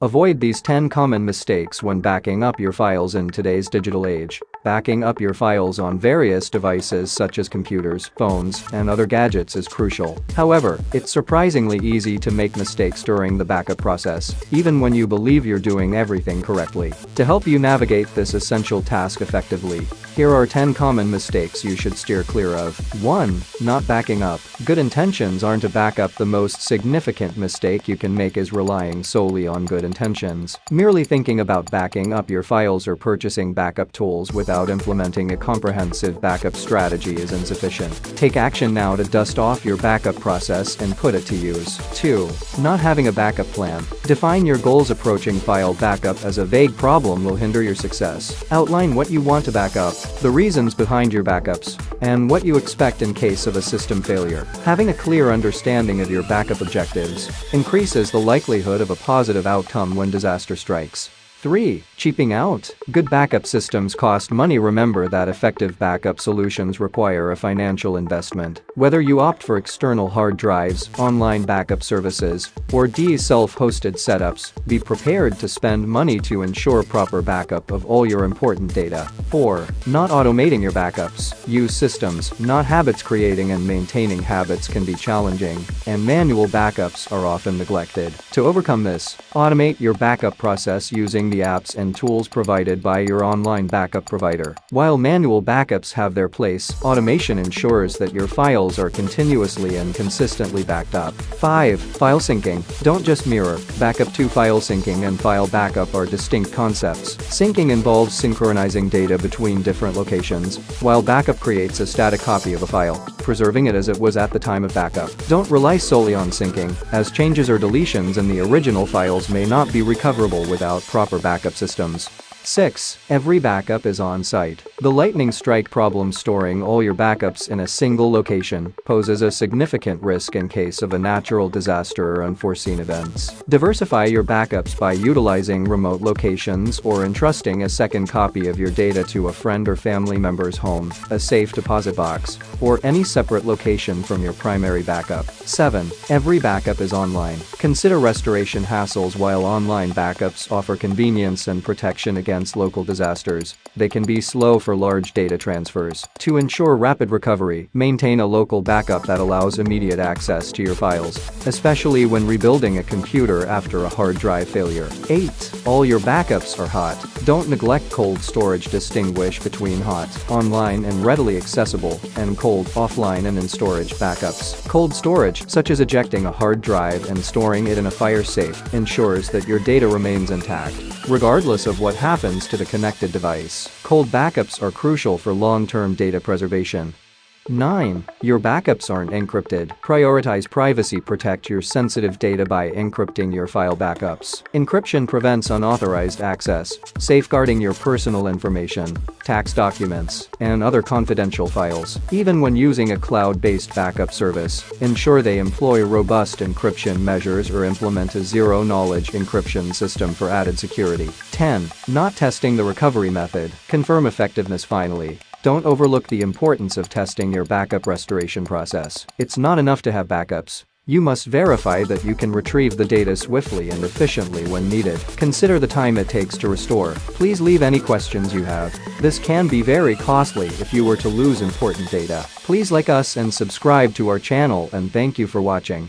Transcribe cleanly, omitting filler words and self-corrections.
Avoid these 10 common mistakes when backing up your files in today's digital age. Backing up your files on various devices such as computers, phones, and other gadgets is crucial. However, it's surprisingly easy to make mistakes during the backup process, even when you believe you're doing everything correctly. To help you navigate this essential task effectively, here are 10 common mistakes you should steer clear of. 1. Not backing up. Good intentions aren't a backup. The most significant mistake you can make is relying solely on good intentions. Merely thinking about backing up your files or purchasing backup tools without implementing a comprehensive backup strategy is insufficient. Take action now to dust off your backup process and put it to use. 2. Not having a backup plan. Define your goals. Approaching file backup as a vague problem will hinder your success. Outline what you want to back up, the reasons behind your backups, and what you expect in case of a system failure. Having a clear understanding of your backup objectives increases the likelihood of a positive outcome when disaster strikes. 3. Cheaping out. Good backup systems cost money. Remember that effective backup solutions require a financial investment. Whether you opt for external hard drives, online backup services, or self-hosted setups, be prepared to spend money to ensure proper backup of all your important data. 4. Not automating your backups. Use systems, not habits. Creating and maintaining habits can be challenging, and manual backups are often neglected. To overcome this, automate your backup process using the apps and tools provided by your online backup provider. While manual backups have their place, automation ensures that your files are continuously and consistently backed up. 5. File syncing. Don't just mirror, backup to. File syncing and file backup are distinct concepts. Syncing involves synchronizing data between different locations, while backup creates a static copy of a file, preserving it as it was at the time of backup. Don't rely solely on syncing, as changes or deletions in the original files may not be recoverable without proper backup systems. 6. Every backup is on-site. The lightning strike problem. Storing all your backups in a single location poses a significant risk in case of a natural disaster or unforeseen events. Diversify your backups by utilizing remote locations or entrusting a second copy of your data to a friend or family member's home, a safe deposit box, or any separate location from your primary backup. 7. Every backup is online. Consider restoration hassles. While online backups offer convenience and protection against local disasters, they can be slow for large data transfers. To ensure rapid recovery, maintain a local backup that allows immediate access to your files, especially when rebuilding a computer after a hard drive failure. 8. All your backups are hot. Don't neglect cold storage. Distinguish between hot, online and readily accessible, and cold, offline and in storage backups. Cold storage, such as ejecting a hard drive and storing it in a fire safe, ensures that your data remains intact, regardless of what happens to the connected device. Cold backups are crucial for long-term data preservation. 9. Your backups aren't encrypted. Prioritize privacy. Protect your sensitive data by encrypting your file backups. Encryption prevents unauthorized access, safeguarding your personal information, tax documents, and other confidential files. Even when using a cloud-based backup service, ensure they employ robust encryption measures or implement a zero-knowledge encryption system for added security. 10. Not testing the recovery method. Confirm effectiveness. Finally, don't overlook the importance of testing your backup restoration process. It's not enough to have backups. You must verify that you can retrieve the data swiftly and efficiently when needed. Consider the time it takes to restore. Please leave any questions you have. This can be very costly if you were to lose important data. Please like us and subscribe to our channel, and thank you for watching.